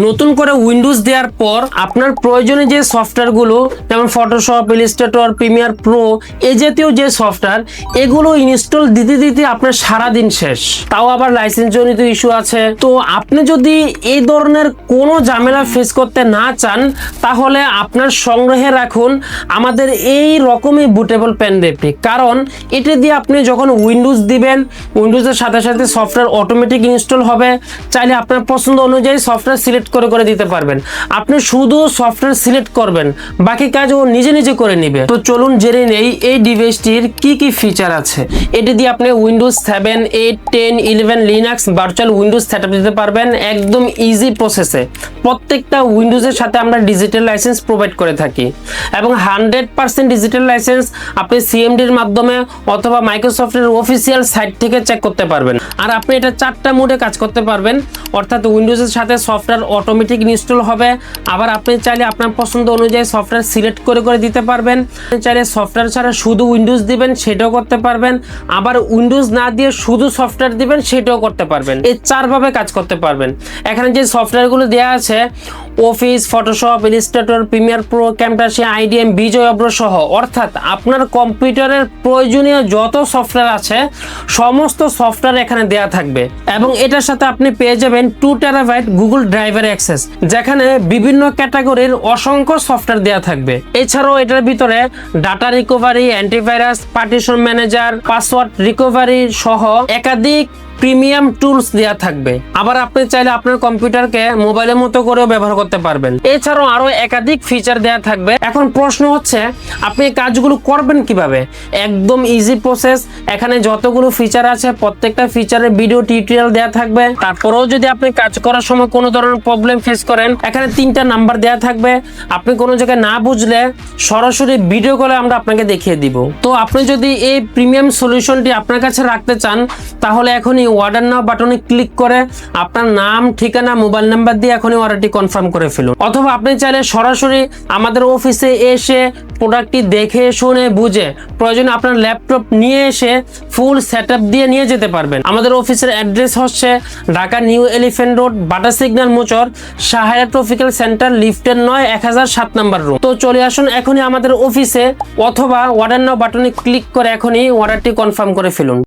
নতুন করে উইন্ডোজ দেওয়ার পর আপনার প্রয়োজনীয় যে সফটওয়্যারগুলো যেমন ফটোশপ, ইলাস্ট্রেটর, প্রিমিয়ার প্রো এই জাতীয় যে সফটওয়্যার এগুলো ইনস্টল দিতে দিতে আপনার সারাদিন শেষ, তাও আবার লাইসেন্স জনিত ইস্যু আছে। তো আপনি যদি এই ধরনের কোনো ঝামেলা ফেস করতে না চান তাহলে আপনার সংগ্রহে রাখুন আমাদের এই রকমই বুটেবল পেন ড্রাইভটি, কারণ এটা দিয়ে আপনি যখন উইন্ডোজ দিবেন উইন্ডোজের সাথে সাথে সফটওয়্যার অটোমেটিক ইনস্টল হবে। চাইলে আপনার পছন্দ অনুযায়ী সফটওয়্যার সিলেক্ট করে দিতে পারবেন। আপনি শুধু সফটওয়্যার সিলেক্ট করবেন, বাকি কাজ ও নিজে নিজে করে নেবে। তো চলুন জেনে নেই এই ডিভাইসটির কি কি ফিচার আছে। এটি দিয়ে আপনি Windows 7, 8, 10, 11 Linux virtual Windows setup দিতে পারবেন একদম ইজি প্রসেসে। প্রত্যেকটা উইন্ডোজের সাথে আমরা ডিজিটাল লাইসেন্স প্রোভাইড করে থাকি এবং 100% ডিজিটাল লাইসেন্স আপনি সিএমডির মাধ্যমে অথবা মাইক্রোসফটের অফিসিয়াল সাইট থেকে চেক করতে পারবেন। আর আপনি এটা 4টা মোডে কাজ করতে পারবেন, অর্থাৎ উইন্ডোজের সাথে সফটওয়্যার অটোমেটিক ইনস্টল হবে। আবার আপনি চাইলে আপনার পছন্দ অনুযায়ী সফটওয়্যার সিলেক্ট করে দিতে পারবেন। চাইলে সফটওয়্যার ছাড়া শুধু উইন্ডোজ দিবেন সেটাও করতে পারবেন, আবার উইন্ডোজ না দিয়ে শুধু সফটওয়্যার দিবেন সেটাও করতে পারবেন। এই 4 ভাবে কাজ করতে পারবেন। এখানে যে সফটওয়্যারগুলো দেওয়া আছে office, Photoshop, Illustrator, Premiere Pro, Camtasia, IDM, Bijoy অব্র সহ, অর্থাৎ আপনার কম্পিউটারের প্রয়োজনীয় যত সফটওয়্যার আছে সমস্ত সফটওয়্যার এখানে দেওয়া থাকবে। এবং এটার সাথে আপনি পেয়ে যাবেন 2 টেরাবাইট গুগল ড্রাইভের অ্যাক্সেস, যেখানে বিভিন্ন ক্যাটাগরির অসংখ্য সফটওয়্যার দেওয়া থাকবে। এছাড়াও এটার ভিতরে data recovery, antivirus, partition manager, password recovery সহ একাধিক প্রিমিয়াম টুলস দেওয়া থাকবে। আবার আপনি চাইলে আপনার কম্পিউটারকে মোবাইলের মতো করেও ব্যবহার করতে পারবেন। এছাড়াও আরো একাধিক ফিচার দেওয়া থাকবে। এখন প্রশ্ন হচ্ছে আপনি কাজগুলো করবেন কিভাবে? একদম ইজি প্রসেস। এখানে যতগুলো ফিচার আছে প্রত্যেকটা ফিচারের ভিডিও টিউটোরিয়াল দেওয়া থাকবে। তারপরেও যদি আপনি কাজ করার সময় কোনো ধরনের প্রবলেম ফেস করেন, এখানে 3টা নাম্বার দেওয়া থাকবে। আপনি কোনো জায়গায় না বুঝলে সরাসরি ভিডিও কলে আমরা আপনাকে দেখিয়ে দিব। তো আপনি যদি এই প্রিমিয়াম সলিউশনটি আপনার কাছে রাখতে চান তাহলে এখনই অর্ডার নাও বাটনে ক্লিক করে আপনার নাম, ঠিকানা, মোবাইল নাম্বার দিয়ে এখনই অর্ডারটি কনফার্ম করে ফেলুন। অথবা আপনি চাইলে সরাসরি আমাদের অফিসে এসে প্রোডাক্টটি দেখে শুনে বুঝে প্রয়োজনে আপনার ল্যাপটপ নিয়ে এসে ফুল সেটআপ দিয়ে নিয়ে যেতে পারবেন। আমাদের অফিসের অ্যাড্রেস হচ্ছে Dhaka New Elephant Road, Bata signal মোচর, সাহারা ট্রপিক্যাল সেন্টার, লিফটের 9, 1007 নাম্বার রুম। তো চলে আসুন এখনই আমাদের অফিসে, অথবা অর্ডার নাও বাটনে ক্লিক করে এখনই অর্ডারটি কনফার্ম করে ফেলুন।